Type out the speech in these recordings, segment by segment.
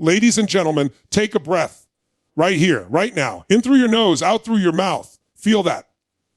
Ladies and gentlemen, take a breath right here, right now, in through your nose, out through your mouth. Feel that.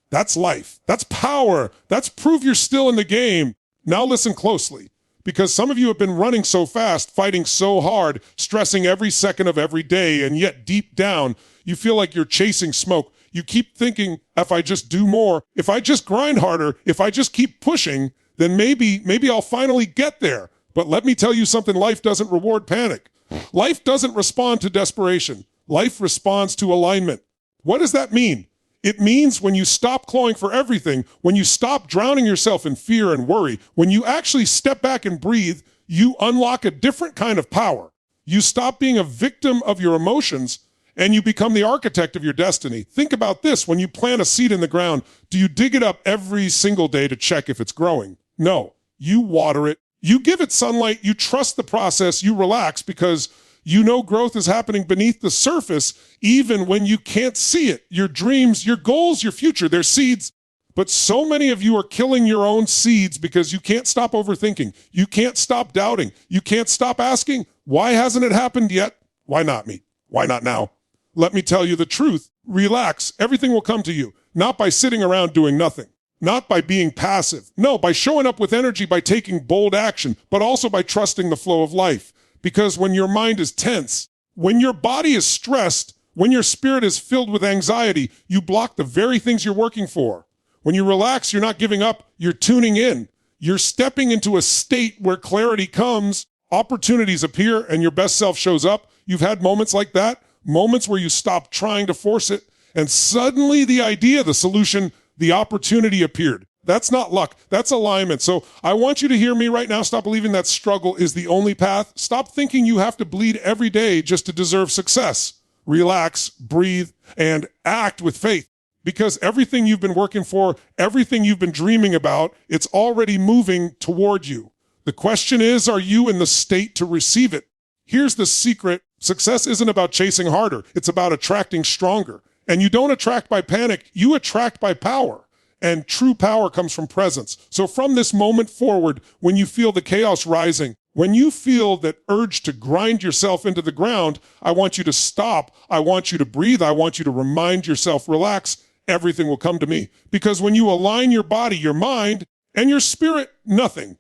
That's life. That's power. That's proof you're still in the game. Now listen closely, because some of you have been running so fast, fighting so hard, stressing every second of every day, and yet deep down, you feel like you're chasing smoke. You keep thinking, if I just do more, if I just grind harder, if I just keep pushing, then maybe I'll finally get there. But let me tell you something, life doesn't reward panic. Life doesn't respond to desperation. Life responds to alignment. What does that mean? It means when you stop clawing for everything, when you stop drowning yourself in fear and worry, when you actually step back and breathe, you unlock a different kind of power. You stop being a victim of your emotions and you become the architect of your destiny. Think about this. When you plant a seed in the ground, do you dig it up every single day to check if it's growing? No. You water it. You give it sunlight. You trust the process. You relax because you know growth is happening beneath the surface, even when you can't see it. Your dreams, your goals, your future, they're seeds. But so many of you are killing your own seeds because you can't stop overthinking. You can't stop doubting. You can't stop asking, why hasn't it happened yet? Why not me? Why not now? Let me tell you the truth. Relax. Everything will come to you, not by sitting around doing nothing, not by being passive. No, by showing up with energy, by taking bold action, but also by trusting the flow of life. Because when your mind is tense, when your body is stressed, when your spirit is filled with anxiety, you block the very things you're working for. When you relax, you're not giving up, you're tuning in. You're stepping into a state where clarity comes, opportunities appear, and your best self shows up. You've had moments like that, moments where you stop trying to force it, and suddenly the idea, the solution, the opportunity appeared. That's not luck. That's alignment. So I want you to hear me right now. Stop believing that struggle is the only path. Stop thinking you have to bleed every day just to deserve success. Relax, breathe, and act with faith. Because everything you've been working for, everything you've been dreaming about, it's already moving toward you. The question is, are you in the state to receive it? Here's the secret. Success isn't about chasing harder. It's about attracting stronger. And you don't attract by panic. You attract by power. And true power comes from presence. So from this moment forward, when you feel the chaos rising, when you feel that urge to grind yourself into the ground, I want you to stop. I want you to breathe. I want you to remind yourself, relax, everything will come to me. Because when you align your body, your mind, and your spirit, nothing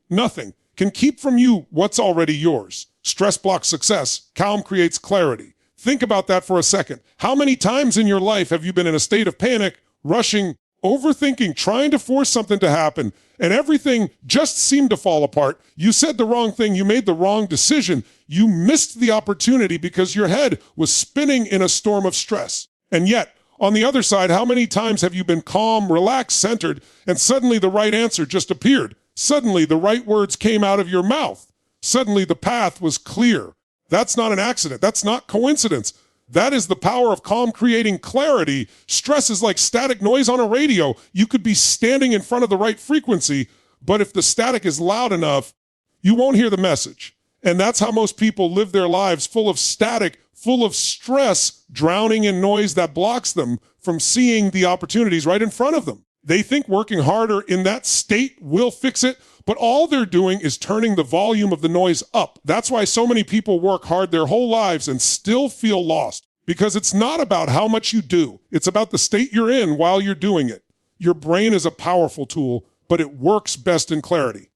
can keep from you what's already yours. Stress blocks success. Calm creates clarity. Think about that for a second. How many times in your life have you been in a state of panic, rushing, overthinking, trying to force something to happen, and everything just seemed to fall apart? You said the wrong thing. You made the wrong decision. You missed the opportunity because your head was spinning in a storm of stress. And yet, on the other side, how many times have you been calm, relaxed, centered, and suddenly the right answer just appeared? Suddenly the right words came out of your mouth. Suddenly the path was clear. That's not an accident. That's not coincidence. That is the power of calm creating clarity. Stress is like static noise on a radio. You could be standing in front of the right frequency, but if the static is loud enough, you won't hear the message. And that's how most people live their lives, full of static, full of stress, drowning in noise that blocks them from seeing the opportunities right in front of them. They think working harder in that state will fix it, but all they're doing is turning the volume of the noise up. That's why so many people work hard their whole lives and still feel lost, because it's not about how much you do. It's about the state you're in while you're doing it. Your brain is a powerful tool, but it works best in clarity.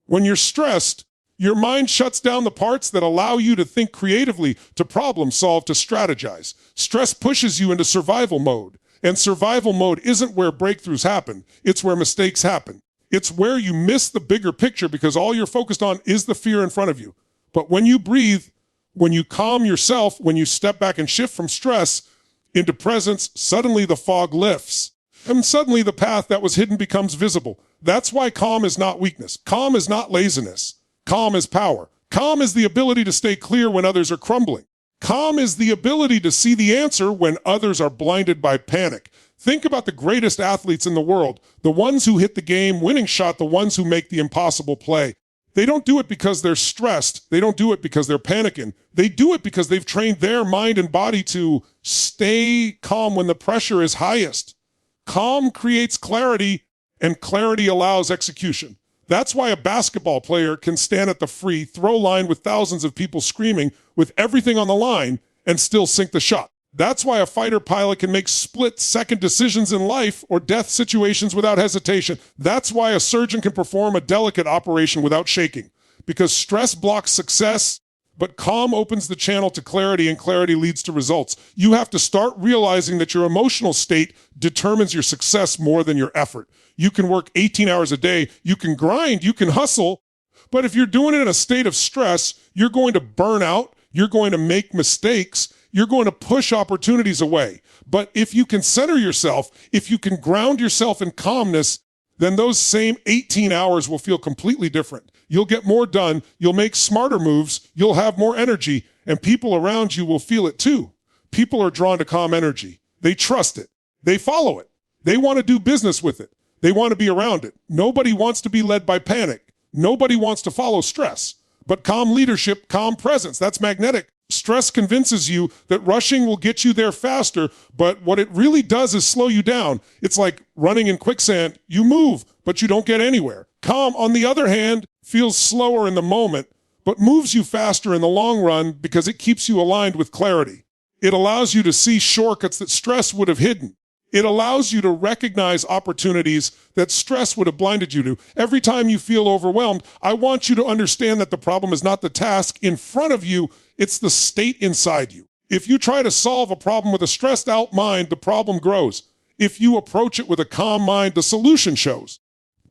When you're stressed, your mind shuts down the parts that allow you to think creatively, to problem solve, to strategize. Stress pushes you into survival mode. And survival mode isn't where breakthroughs happen. It's where mistakes happen. It's where you miss the bigger picture because all you're focused on is the fear in front of you. But when you breathe, when you calm yourself, when you step back and shift from stress into presence, suddenly the fog lifts. And suddenly the path that was hidden becomes visible. That's why calm is not weakness. Calm is not laziness. Calm is power. Calm is the ability to stay clear when others are crumbling. Calm is the ability to see the answer when others are blinded by panic. Think about the greatest athletes in the world, the ones who hit the game-winning shot, the ones who make the impossible play. They don't do it because they're stressed. They don't do it because they're panicking. They do it because they've trained their mind and body to stay calm when the pressure is highest. Calm creates clarity, and clarity allows execution. That's why a basketball player can stand at the free throw line with thousands of people screaming with everything on the line and still sink the shot. That's why a fighter pilot can make split-second decisions in life or death situations without hesitation. That's why a surgeon can perform a delicate operation without shaking. Because stress blocks success, but calm opens the channel to clarity, and clarity leads to results. You have to start realizing that your emotional state determines your success more than your effort. You can work 18 hours a day, you can grind, you can hustle, but if you're doing it in a state of stress, you're going to burn out, you're going to make mistakes, you're going to push opportunities away. But if you can center yourself, if you can ground yourself in calmness, then those same 18 hours will feel completely different. You'll get more done, you'll make smarter moves, you'll have more energy, and people around you will feel it too. People are drawn to calm energy. They trust it. They follow it. They want to do business with it. They want to be around it. Nobody wants to be led by panic. Nobody wants to follow stress. But calm leadership, calm presence, that's magnetic. Stress convinces you that rushing will get you there faster, but what it really does is slow you down. It's like running in quicksand. You move, but you don't get anywhere. Calm, on the other hand, feels slower in the moment, but moves you faster in the long run because it keeps you aligned with clarity. It allows you to see shortcuts that stress would have hidden. It allows you to recognize opportunities that stress would have blinded you to. Every time you feel overwhelmed, I want you to understand that the problem is not the task in front of you, it's the state inside you. If you try to solve a problem with a stressed out mind, the problem grows. If you approach it with a calm mind, the solution shows.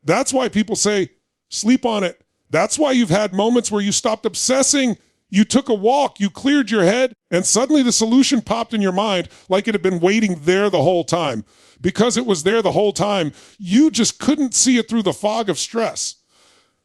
That's why people say, sleep on it. That's why you've had moments where you stopped obsessing, you took a walk, you cleared your head, and suddenly the solution popped in your mind like it had been waiting there the whole time. Because it was there the whole time, you just couldn't see it through the fog of stress.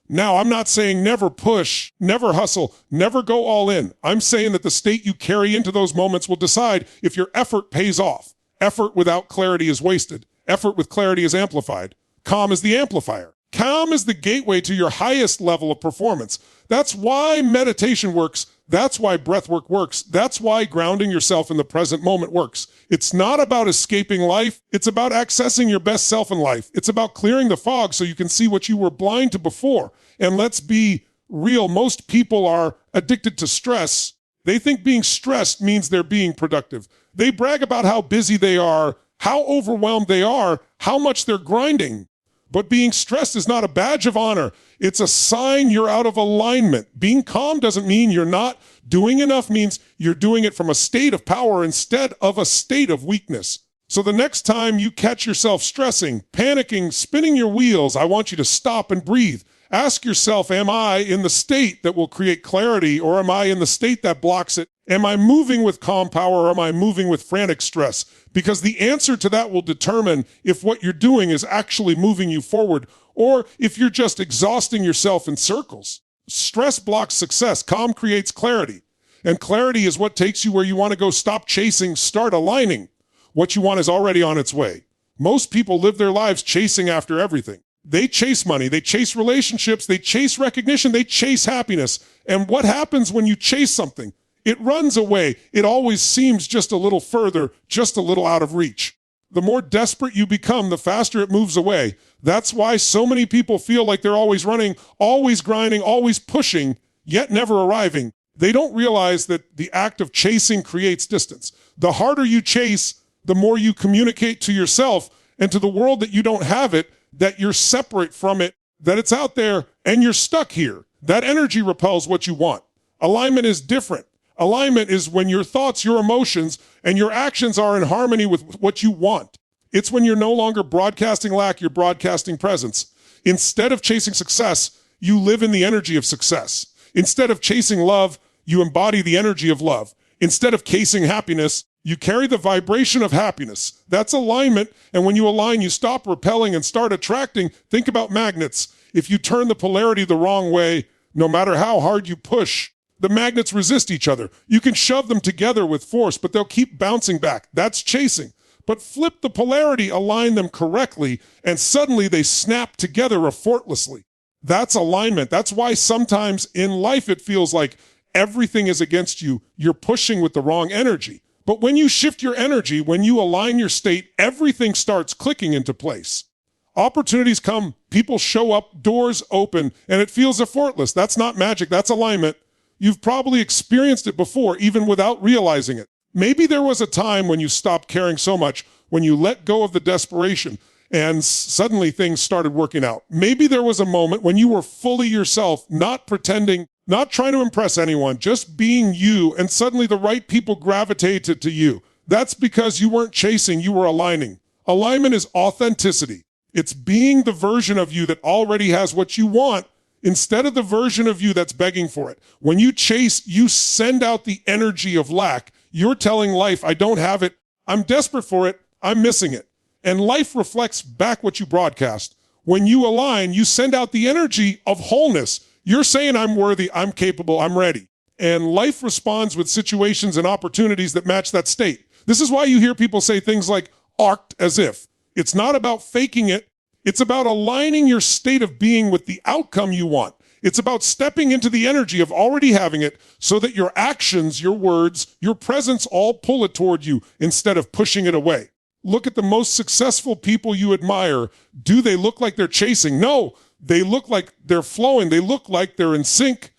Now, I'm not saying never push, never hustle, never go all in. I'm saying that the state you carry into those moments will decide if your effort pays off. Effort without clarity is wasted. Effort with clarity is amplified. Calm is the amplifier. Calm is the gateway to your highest level of performance. That's why meditation works. That's why breathwork works. That's why grounding yourself in the present moment works. It's not about escaping life. It's about accessing your best self in life. It's about clearing the fog so you can see what you were blind to before. And let's be real. Most people are addicted to stress. They think being stressed means they're being productive. They brag about how busy they are, how overwhelmed they are, how much they're grinding. But being stressed is not a badge of honor. It's a sign you're out of alignment. Being calm doesn't mean you're not doing enough, means you're doing it from a state of power instead of a state of weakness. So the next time you catch yourself stressing, panicking, spinning your wheels, I want you to stop and breathe. Ask yourself, am I in the state that will create clarity, or am I in the state that blocks it? Am I moving with calm power, or am I moving with frantic stress? Because the answer to that will determine if what you're doing is actually moving you forward, or if you're just exhausting yourself in circles. Stress blocks success. Calm creates clarity. And clarity is what takes you where you want to go. Stop chasing, start aligning. What you want is already on its way. Most people live their lives chasing after everything. They chase money, they chase relationships, they chase recognition, they chase happiness. And what happens when you chase something? It runs away. It always seems just a little further, just a little out of reach. The more desperate you become, the faster it moves away. That's why so many people feel like they're always running, always grinding, always pushing, yet never arriving. They don't realize that the act of chasing creates distance. The harder you chase, the more you communicate to yourself and to the world that you don't have it, that you're separate from it, that it's out there and you're stuck here. That energy repels what you want. Alignment is different. Alignment is when your thoughts, your emotions, and your actions are in harmony with what you want. It's when you're no longer broadcasting lack, you're broadcasting presence. Instead of chasing success, you live in the energy of success. Instead of chasing love, you embody the energy of love. Instead of chasing happiness, you carry the vibration of happiness. That's alignment. And when you align, you stop repelling and start attracting. Think about magnets. If you turn the polarity the wrong way, no matter how hard you push, the magnets resist each other. You can shove them together with force, but they'll keep bouncing back. That's chasing. But flip the polarity, align them correctly, and suddenly they snap together effortlessly. That's alignment. That's why sometimes in life it feels like everything is against you. You're pushing with the wrong energy. But when you shift your energy, when you align your state, everything starts clicking into place. Opportunities come, people show up, doors open, and it feels effortless. That's not magic, that's alignment. You've probably experienced it before, even without realizing it. Maybe there was a time when you stopped caring so much, when you let go of the desperation, and suddenly things started working out. Maybe there was a moment when you were fully yourself, not pretending, not trying to impress anyone, just being you, and suddenly the right people gravitated to you. That's because you weren't chasing, you were aligning. Alignment is authenticity. It's being the version of you that already has what you want instead of the version of you that's begging for it. When you chase, you send out the energy of lack. You're telling life, I don't have it, I'm desperate for it, I'm missing it. And life reflects back what you broadcast. When you align, you send out the energy of wholeness. You're saying, I'm worthy, I'm capable, I'm ready. And life responds with situations and opportunities that match that state. This is why you hear people say things like, act as if. It's not about faking it. It's about aligning your state of being with the outcome you want. It's about stepping into the energy of already having it so that your actions, your words, your presence all pull it toward you instead of pushing it away. Look at the most successful people you admire. Do they look like they're chasing? No, they look like they're flowing. They look like they're in sync.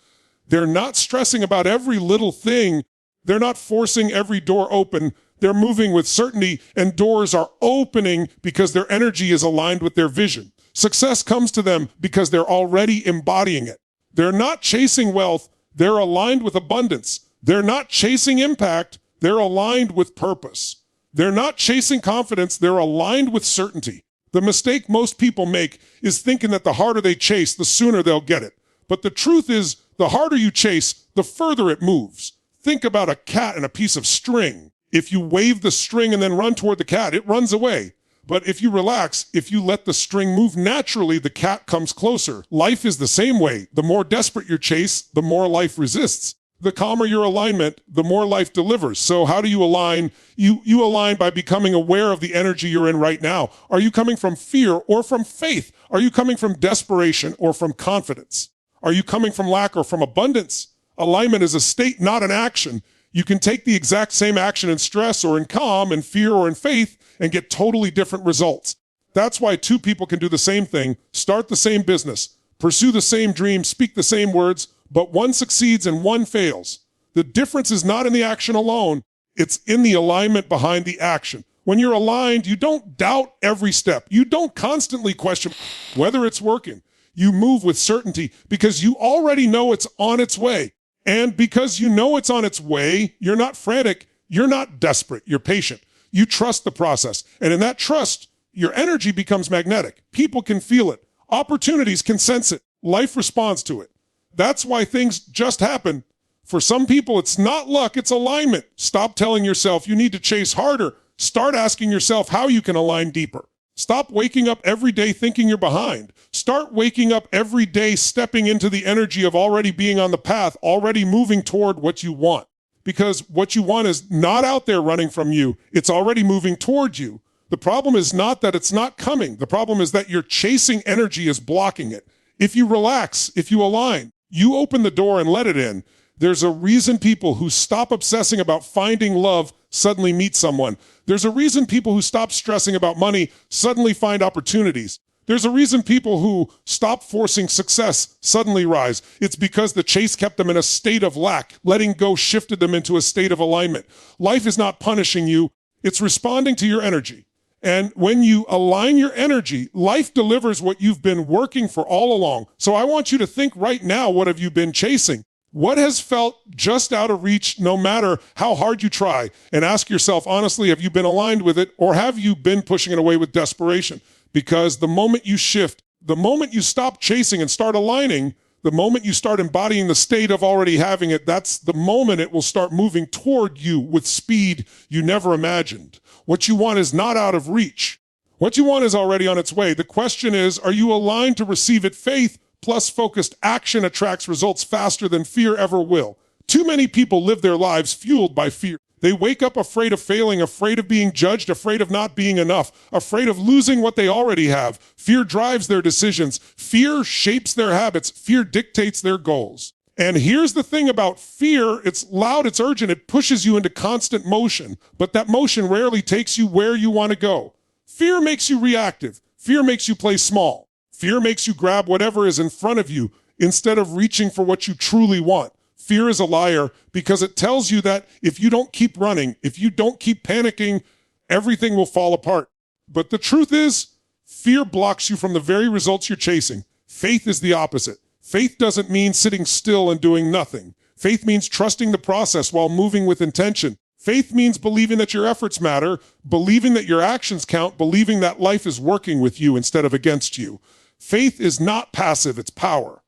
They're not stressing about every little thing. They're not forcing every door open. They're moving with certainty, and doors are opening because their energy is aligned with their vision. Success comes to them because they're already embodying it. They're not chasing wealth. They're aligned with abundance. They're not chasing impact. They're aligned with purpose. They're not chasing confidence. They're aligned with certainty. The mistake most people make is thinking that the harder they chase, the sooner they'll get it. But the truth is, the harder you chase, the further it moves. Think about a cat and a piece of string. If you wave the string and then run toward the cat, it runs away. But if you relax, if you let the string move naturally, the cat comes closer. Life is the same way. The more desperate your chase, the more life resists. The calmer your alignment, the more life delivers. So how do you align? You align by becoming aware of the energy you're in right now. Are you coming from fear or from faith? Are you coming from desperation or from confidence? Are you coming from lack or from abundance? Alignment is a state, not an action. You can take the exact same action in stress or in calm, in fear or in faith, and get totally different results. That's why two people can do the same thing, start the same business, pursue the same dream, speak the same words, but one succeeds and one fails. The difference is not in the action alone, it's in the alignment behind the action. When you're aligned, you don't doubt every step. You don't constantly question whether it's working. You move with certainty because you already know it's on its way. And because you know it's on its way, you're not frantic, you're not desperate, you're patient. You trust the process. And in that trust, your energy becomes magnetic. People can feel it. Opportunities can sense it. Life responds to it. That's why things just happen. For some people, it's not luck, it's alignment. Stop telling yourself you need to chase harder. Start asking yourself how you can align deeper. Stop waking up every day thinking you're behind. Start waking up every day stepping into the energy of already being on the path, already moving toward what you want. Because what you want is not out there running from you. It's already moving toward you. The problem is not that it's not coming. The problem is that your chasing energy is blocking it. If you relax, if you align, you open the door and let it in. There's a reason people who stop obsessing about finding love suddenly meet someone. There's a reason people who stop stressing about money suddenly find opportunities. There's a reason people who stop forcing success suddenly rise. It's because the chase kept them in a state of lack. Letting go shifted them into a state of alignment. Life is not punishing you. It's responding to your energy. And when you align your energy, life delivers what you've been working for all along. So I want you to think right now, what have you been chasing? What has felt just out of reach no matter how hard you try? And ask yourself, honestly, have you been aligned with it, or have you been pushing it away with desperation? Because the moment you shift, the moment you stop chasing and start aligning, the moment you start embodying the state of already having it, that's the moment it will start moving toward you with speed you never imagined. What you want is not out of reach. What you want is already on its way. The question is, are you aligned to receive it? Faith plus focused action attracts results faster than fear ever will. Too many people live their lives fueled by fear. They wake up afraid of failing, afraid of being judged, afraid of not being enough, afraid of losing what they already have. Fear drives their decisions. Fear shapes their habits. Fear dictates their goals. And here's the thing about fear. It's loud, it's urgent, it pushes you into constant motion, but that motion rarely takes you where you want to go. Fear makes you reactive. Fear makes you play small. Fear makes you grab whatever is in front of you instead of reaching for what you truly want. Fear is a liar because it tells you that if you don't keep running, if you don't keep panicking, everything will fall apart. But the truth is, fear blocks you from the very results you're chasing. Faith is the opposite. Faith doesn't mean sitting still and doing nothing. Faith means trusting the process while moving with intention. Faith means believing that your efforts matter, believing that your actions count, believing that life is working with you instead of against you. Faith is not passive, it's power.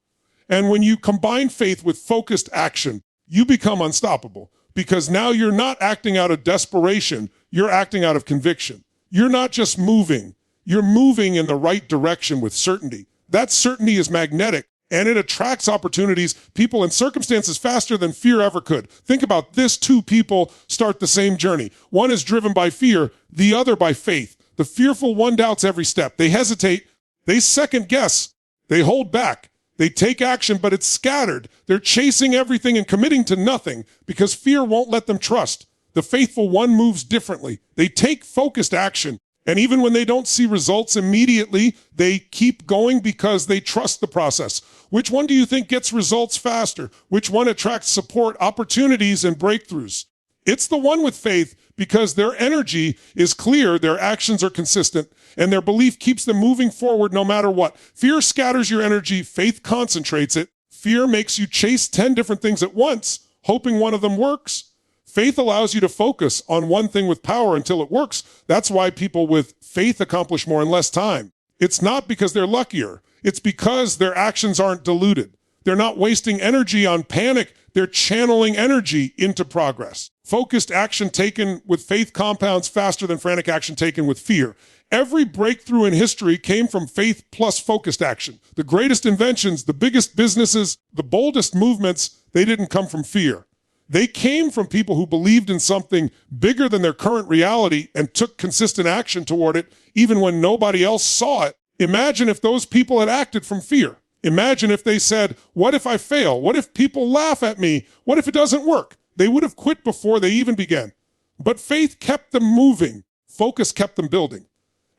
And when you combine faith with focused action, you become unstoppable because now you're not acting out of desperation, you're acting out of conviction. You're not just moving, you're moving in the right direction with certainty. That certainty is magnetic and it attracts opportunities, people, and circumstances faster than fear ever could. Think about this: two people start the same journey. One is driven by fear, the other by faith. The fearful one doubts every step. They hesitate, they second guess, they hold back. They take action, but it's scattered. They're chasing everything and committing to nothing because fear won't let them trust. The faithful one moves differently. They take focused action. And even when they don't see results immediately, they keep going because they trust the process. Which one do you think gets results faster? Which one attracts support, opportunities, and breakthroughs? It's the one with faith because their energy is clear, their actions are consistent, and their belief keeps them moving forward no matter what. Fear scatters your energy, faith concentrates it. Fear makes you chase 10 different things at once, hoping one of them works. Faith allows you to focus on one thing with power until it works. That's why people with faith accomplish more in less time. It's not because they're luckier. It's because their actions aren't diluted. They're not wasting energy on panic. They're channeling energy into progress. Focused action taken with faith compounds faster than frantic action taken with fear. Every breakthrough in history came from faith plus focused action. The greatest inventions, the biggest businesses, the boldest movements, they didn't come from fear. They came from people who believed in something bigger than their current reality and took consistent action toward it, even when nobody else saw it. Imagine if those people had acted from fear. Imagine if they said, what if I fail? What if people laugh at me? What if it doesn't work? They would have quit before they even began. But faith kept them moving. Focus kept them building.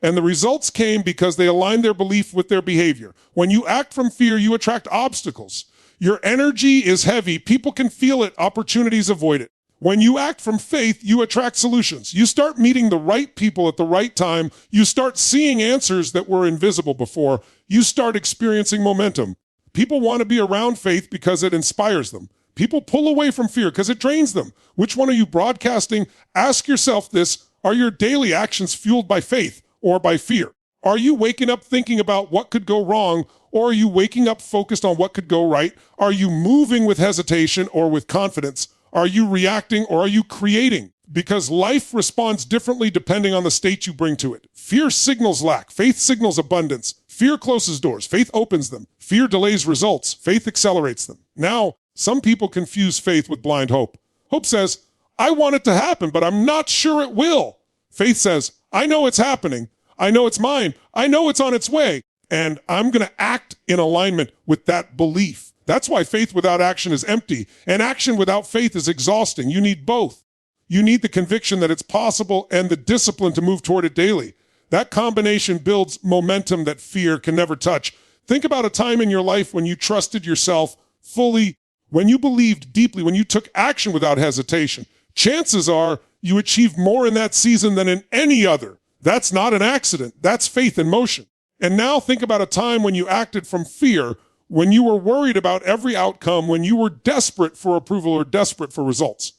And the results came because they aligned their belief with their behavior. When you act from fear, you attract obstacles. Your energy is heavy. People can feel it. Opportunities avoid it. When you act from faith, you attract solutions. You start meeting the right people at the right time. You start seeing answers that were invisible before. You start experiencing momentum. People want to be around faith because it inspires them. People pull away from fear because it drains them. Which one are you broadcasting? Ask yourself this: are your daily actions fueled by faith or by fear? Are you waking up thinking about what could go wrong, or are you waking up focused on what could go right? Are you moving with hesitation or with confidence? Are you reacting or are you creating? Because life responds differently depending on the state you bring to it. Fear signals lack. Faith signals abundance. Fear closes doors. Faith opens them. Fear delays results. Faith accelerates them. Now, some people confuse faith with blind hope. Hope says, I want it to happen, but I'm not sure it will. Faith says, I know it's happening. I know it's mine. I know it's on its way. And I'm going to act in alignment with that belief. That's why faith without action is empty, and action without faith is exhausting. You need both. You need the conviction that it's possible and the discipline to move toward it daily. That combination builds momentum that fear can never touch. Think about a time in your life when you trusted yourself fully, when you believed deeply, when you took action without hesitation. Chances are you achieved more in that season than in any other. That's not an accident. That's faith in motion. And now think about a time when you acted from fear, when you were worried about every outcome, when you were desperate for approval or desperate for results.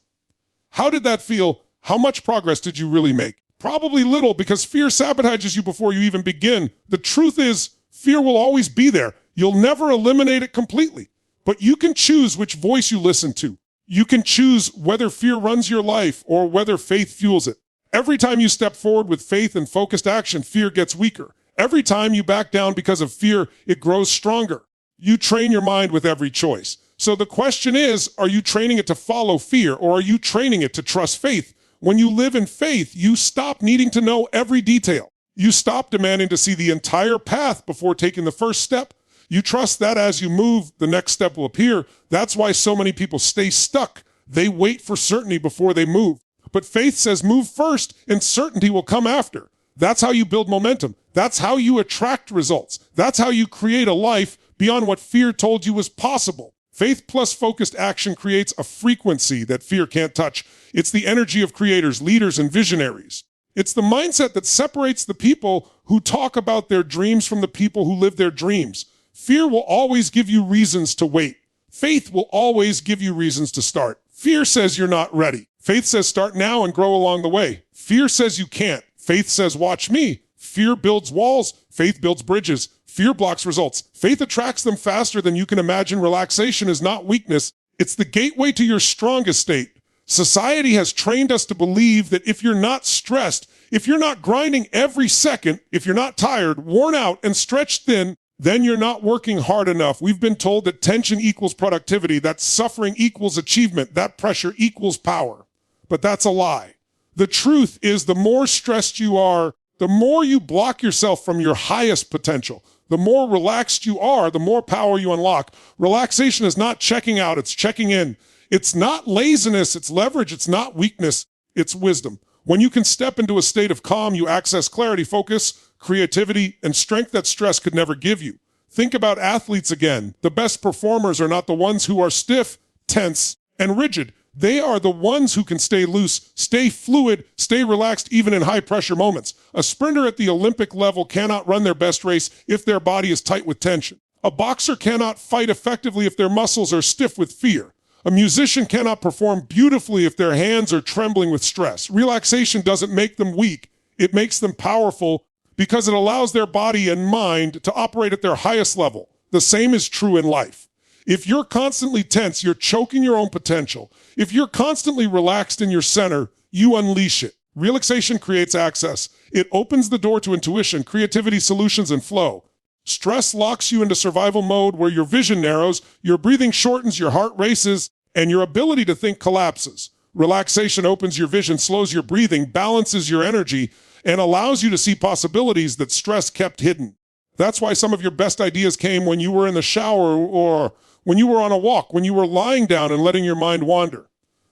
How did that feel? How much progress did you really make? Probably little, because fear sabotages you before you even begin. The truth is, fear will always be there. You'll never eliminate it completely. But you can choose which voice you listen to. You can choose whether fear runs your life or whether faith fuels it. Every time you step forward with faith and focused action, fear gets weaker. Every time you back down because of fear, it grows stronger. You train your mind with every choice. So the question is, are you training it to follow fear, or are you training it to trust faith? When you live in faith, you stop needing to know every detail. You stop demanding to see the entire path before taking the first step. You trust that as you move, the next step will appear. That's why so many people stay stuck. They wait for certainty before they move. But faith says move first and certainty will come after. That's how you build momentum. That's how you attract results. That's how you create a life beyond what fear told you was possible. Faith plus focused action creates a frequency that fear can't touch. It's the energy of creators, leaders, and visionaries. It's the mindset that separates the people who talk about their dreams from the people who live their dreams. Fear will always give you reasons to wait. Faith will always give you reasons to start. Fear says you're not ready. Faith says start now and grow along the way. Fear says you can't. Faith says watch me. Fear builds walls. Faith builds bridges. Fear blocks results. Faith attracts them faster than you can imagine. Relaxation is not weakness. It's the gateway to your strongest state. Society has trained us to believe that if you're not stressed, if you're not grinding every second, if you're not tired, worn out, and stretched thin, then you're not working hard enough. We've been told that tension equals productivity, that suffering equals achievement, that pressure equals power. But that's a lie. The truth is the more stressed you are, the more you block yourself from your highest potential. The more relaxed you are, the more power you unlock. Relaxation is not checking out, it's checking in. It's not laziness, it's leverage, it's not weakness, it's wisdom. When you can step into a state of calm, you access clarity, focus, creativity, and strength that stress could never give you. Think about athletes again. The best performers are not the ones who are stiff, tense, and rigid. They are the ones who can stay loose, stay fluid, stay relaxed even in high-pressure moments. A sprinter at the Olympic level cannot run their best race if their body is tight with tension. A boxer cannot fight effectively if their muscles are stiff with fear. A musician cannot perform beautifully if their hands are trembling with stress. Relaxation doesn't make them weak. It makes them powerful because it allows their body and mind to operate at their highest level. The same is true in life. If you're constantly tense, you're choking your own potential. If you're constantly relaxed in your center, you unleash it. Relaxation creates access. It opens the door to intuition, creativity, solutions, and flow. Stress locks you into survival mode where your vision narrows, your breathing shortens, your heart races, and your ability to think collapses. Relaxation opens your vision, slows your breathing, balances your energy, and allows you to see possibilities that stress kept hidden. That's why some of your best ideas came when you were in the shower or when you were on a walk, when you were lying down and letting your mind wander.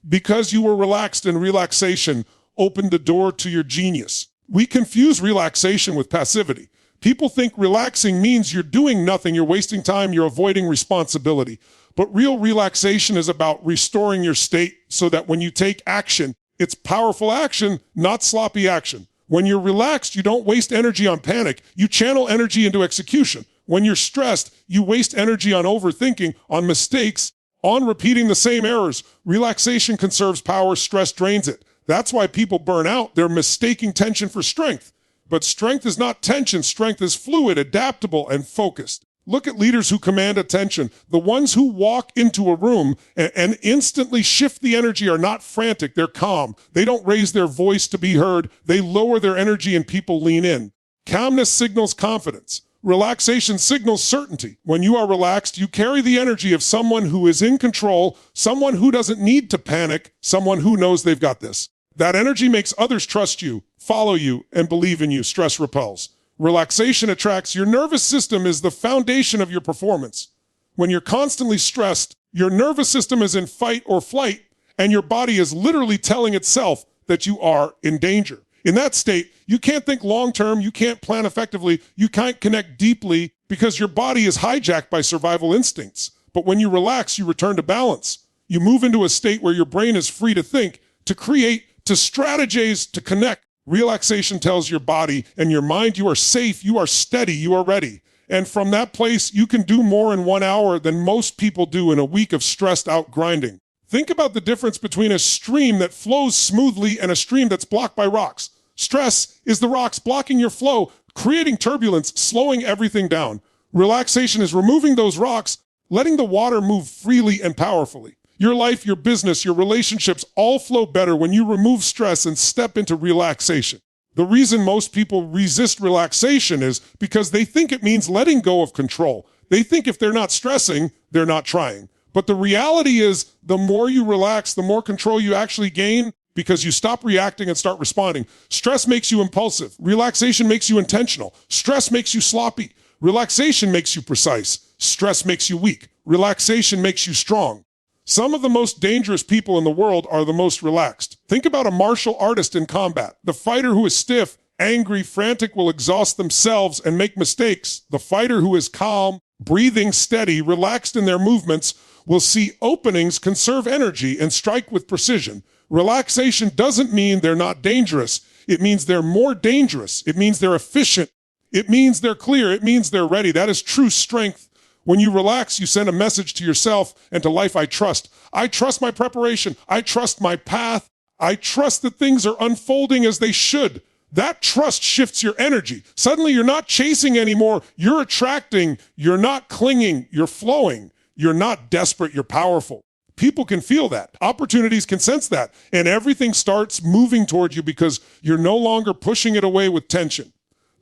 Because you were relaxed, and relaxation opened the door to your genius. We confuse relaxation with passivity. People think relaxing means you're doing nothing, you're wasting time, you're avoiding responsibility. But real relaxation is about restoring your state so that when you take action, it's powerful action, not sloppy action. When you're relaxed, you don't waste energy on panic. You channel energy into execution. When you're stressed, you waste energy on overthinking, on mistakes, on repeating the same errors. Relaxation conserves power, stress drains it. That's why people burn out. They're mistaking tension for strength. But strength is not tension. Strength is fluid, adaptable, and focused. Look at leaders who command attention. The ones who walk into a room and instantly shift the energy are not frantic. They're calm. They don't raise their voice to be heard. They lower their energy and people lean in. Calmness signals confidence. Relaxation signals certainty. When you are relaxed, you carry the energy of someone who is in control, someone who doesn't need to panic, someone who knows they've got this. That energy makes others trust you, follow you, and believe in you. Stress repels. Relaxation attracts. Your nervous system is the foundation of your performance. When you're constantly stressed, your nervous system is in fight or flight, and your body is literally telling itself that you are in danger. In that state, you can't think long-term, you can't plan effectively, you can't connect deeply because your body is hijacked by survival instincts. But when you relax, you return to balance. You move into a state where your brain is free to think, to create, to strategize, to connect. Relaxation tells your body and your mind you are safe, you are steady, you are ready. And from that place, you can do more in 1 hour than most people do in a week of stressed out grinding. Think about the difference between a stream that flows smoothly and a stream that's blocked by rocks. Stress is the rocks blocking your flow, creating turbulence, slowing everything down. Relaxation is removing those rocks, letting the water move freely and powerfully. Your life, your business, your relationships all flow better when you remove stress and step into relaxation. The reason most people resist relaxation is because they think it means letting go of control. They think if they're not stressing, they're not trying. But the reality is, the more you relax, the more control you actually gain because you stop reacting and start responding. Stress makes you impulsive. Relaxation makes you intentional. Stress makes you sloppy. Relaxation makes you precise. Stress makes you weak. Relaxation makes you strong. Some of the most dangerous people in the world are the most relaxed. Think about a martial artist in combat. The fighter who is stiff angry, frantic will exhaust themselves and make mistakes. The fighter who is calm, breathing steady, relaxed in their movements, will see openings, conserve energy, and strike with precision. Relaxation doesn't mean they're not dangerous. It means they're more dangerous. It means they're efficient. It means they're clear. It means they're ready. That is true strength. When you relax, you send a message to yourself and to life: I trust. I trust my preparation. I trust my path. I trust that things are unfolding as they should. That trust shifts your energy. Suddenly you're not chasing anymore. You're attracting. You're not clinging. You're flowing. You're not desperate. You're powerful. People can feel that. Opportunities can sense that. And everything starts moving toward you because you're no longer pushing it away with tension.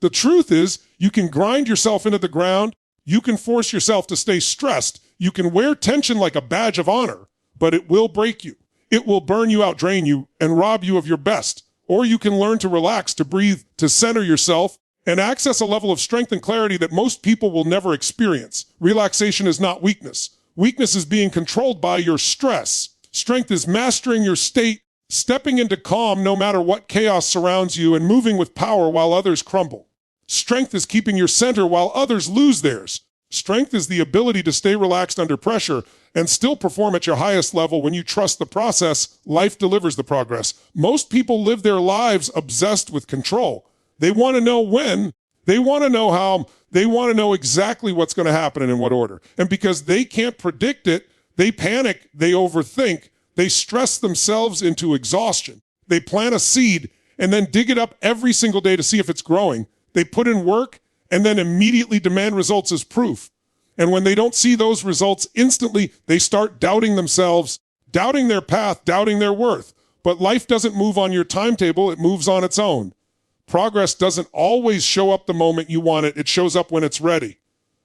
The truth is, you can grind yourself into the ground. You can force yourself to stay stressed. You can wear tension like a badge of honor, but it will break you. It will burn you out, drain you, and rob you of your best. Or you can learn to relax, to breathe, to center yourself, and access a level of strength and clarity that most people will never experience. Relaxation is not weakness. Weakness is being controlled by your stress. Strength is mastering your state, stepping into calm no matter what chaos surrounds you, and moving with power while others crumble. Strength is keeping your center while others lose theirs. Strength is the ability to stay relaxed under pressure and still perform at your highest level. When you trust the process, life delivers the progress. Most people live their lives obsessed with control. They want to know when, they want to know how, they want to know exactly what's going to happen and in what order. And because they can't predict it, they panic, they overthink, they stress themselves into exhaustion. They plant a seed and then dig it up every single day to see if it's growing. They put in work and then immediately demand results as proof. And when they don't see those results instantly, they start doubting themselves, doubting their path, doubting their worth. But life doesn't move on your timetable, it moves on its own. Progress doesn't always show up the moment you want it, it shows up when it's ready.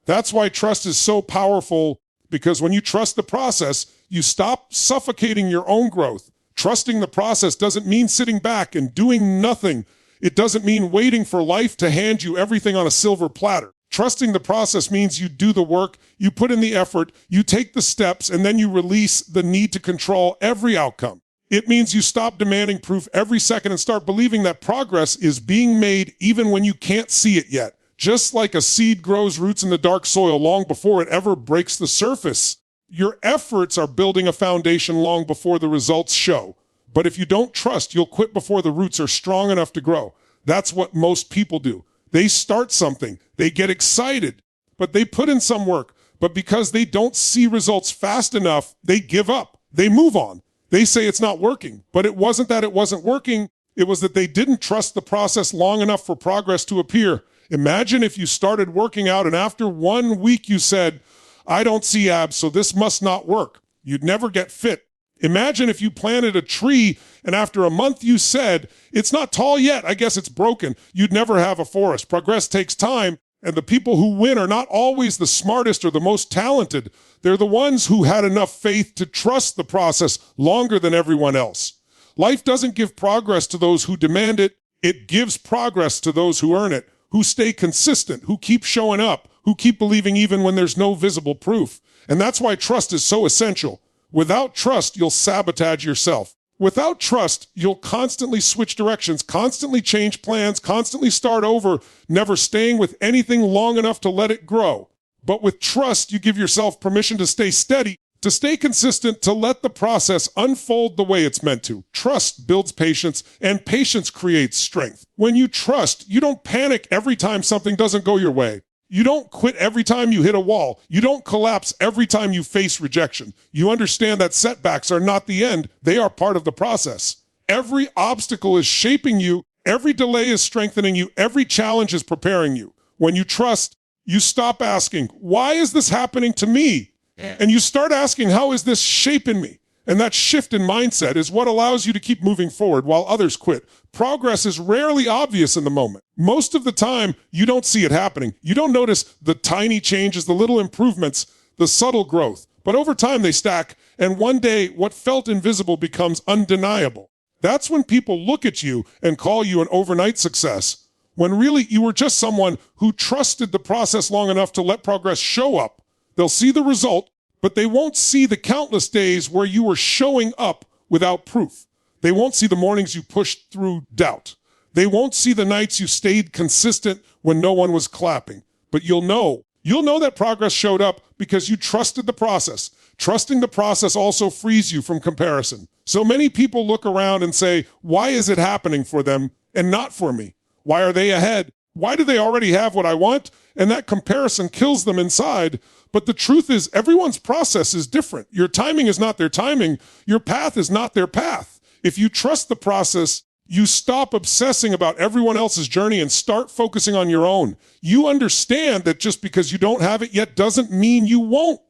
That's why trust is so powerful, because when you trust the process, you stop suffocating your own growth. Trusting the process doesn't mean sitting back and doing nothing. It doesn't mean waiting for life to hand you everything on a silver platter. Trusting the process means you do the work, you put in the effort, you take the steps, and then you release the need to control every outcome. It means you stop demanding proof every second and start believing that progress is being made even when you can't see it yet. Just like a seed grows roots in the dark soil long before it ever breaks the surface. Your efforts are building a foundation long before the results show. But if you don't trust, you'll quit before the roots are strong enough to grow. That's what most people do. They start something, they get excited, but they put in some work. But because they don't see results fast enough, they give up. They move on. They say it's not working. But it wasn't that it wasn't working. It was that they didn't trust the process long enough for progress to appear. Imagine if you started working out and after 1 week you said, I don't see abs, so this must not work. You'd never get fit. Imagine if you planted a tree and after a month you said, it's not tall yet, I guess it's broken. You'd never have a forest. Progress takes time, and the people who win are not always the smartest or the most talented. They're the ones who had enough faith to trust the process longer than everyone else. Life doesn't give progress to those who demand it. It gives progress to those who earn it, who stay consistent, who keep showing up, who keep believing even when there's no visible proof. And that's why trust is so essential. Without trust, you'll sabotage yourself. Without trust, you'll constantly switch directions, constantly change plans, constantly start over, never staying with anything long enough to let it grow. But with trust, you give yourself permission to stay steady, to stay consistent, to let the process unfold the way it's meant to. Trust builds patience, and patience creates strength. When you trust, you don't panic every time something doesn't go your way. You don't quit every time you hit a wall. You don't collapse every time you face rejection. You understand that setbacks are not the end. They are part of the process. Every obstacle is shaping you. Every delay is strengthening you. Every challenge is preparing you. When you trust, you stop asking, why is this happening to me? And you start asking, how is this shaping me? And that shift in mindset is what allows you to keep moving forward while others quit. Progress is rarely obvious in the moment. Most of the time, you don't see it happening. You don't notice the tiny changes, the little improvements, the subtle growth. But over time, they stack, and one day, what felt invisible becomes undeniable. That's when people look at you and call you an overnight success, when really you were just someone who trusted the process long enough to let progress show up. They'll see the result, but they won't see the countless days where you were showing up without proof. They won't see the mornings you pushed through doubt. They won't see the nights you stayed consistent when no one was clapping. But you'll know that progress showed up because you trusted the process. Trusting the process also frees you from comparison. So many people look around and say, why is it happening for them and not for me? Why are they ahead? Why do they already have what I want? And that comparison kills them inside. But the truth is, everyone's process is different. Your timing is not their timing. Your path is not their path. If you trust the process, you stop obsessing about everyone else's journey and start focusing on your own. You understand that just because you don't have it yet doesn't mean you won't.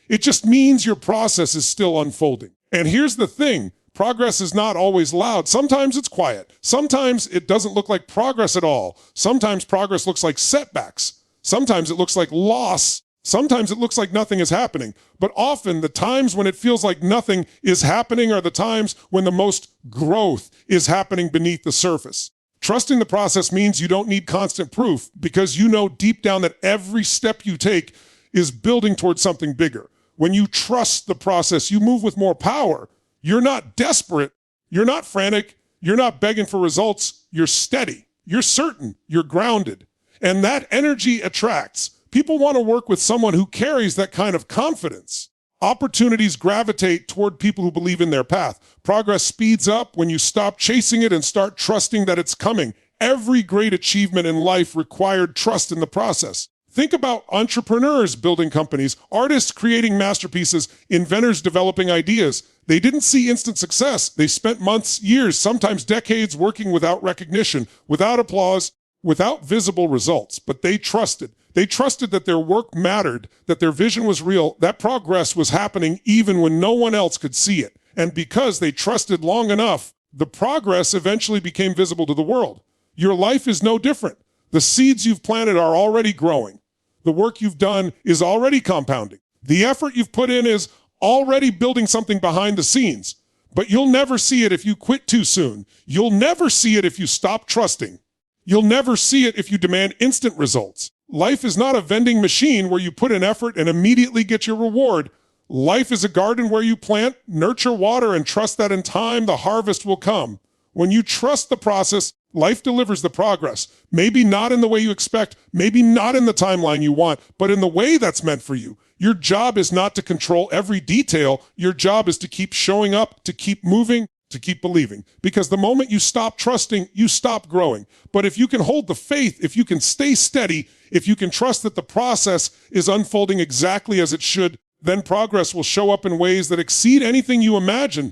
It just means your process is still unfolding. And here's the thing. Progress is not always loud. Sometimes it's quiet. Sometimes it doesn't look like progress at all. Sometimes progress looks like setbacks. Sometimes it looks like loss. Sometimes it looks like nothing is happening. But often the times when it feels like nothing is happening are the times when the most growth is happening beneath the surface. Trusting the process means you don't need constant proof because you know deep down that every step you take is building towards something bigger. When you trust the process, you move with more power. You're not desperate. You're not frantic. You're not begging for results. You're steady. You're certain. You're grounded. And that energy attracts. People want to work with someone who carries that kind of confidence. Opportunities gravitate toward people who believe in their path. Progress speeds up when you stop chasing it and start trusting that it's coming. Every great achievement in life required trust in the process. Think about entrepreneurs building companies, artists creating masterpieces, inventors developing ideas. They didn't see instant success. They spent months, years, sometimes decades working without recognition, without applause, without visible results. But they trusted. They trusted that their work mattered, that their vision was real, that progress was happening even when no one else could see it. And because they trusted long enough, the progress eventually became visible to the world. Your life is no different. The seeds you've planted are already growing. The work you've done is already compounding. The effort you've put in is already building something behind the scenes. But you'll never see it if you quit too soon. You'll never see it if you stop trusting. You'll never see it if you demand instant results. Life is not a vending machine where you put in effort and immediately get your reward. Life is a garden where you plant, nurture, water, and trust that in time the harvest will come. When you trust the process, life delivers the progress. Maybe not in the way you expect, maybe not in the timeline you want, but in the way that's meant for you. Your job is not to control every detail. Your job is to keep showing up, to keep moving, to keep believing. Because the moment you stop trusting, you stop growing. But if you can hold the faith, if you can stay steady, if you can trust that the process is unfolding exactly as it should, then progress will show up in ways that exceed anything you imagine.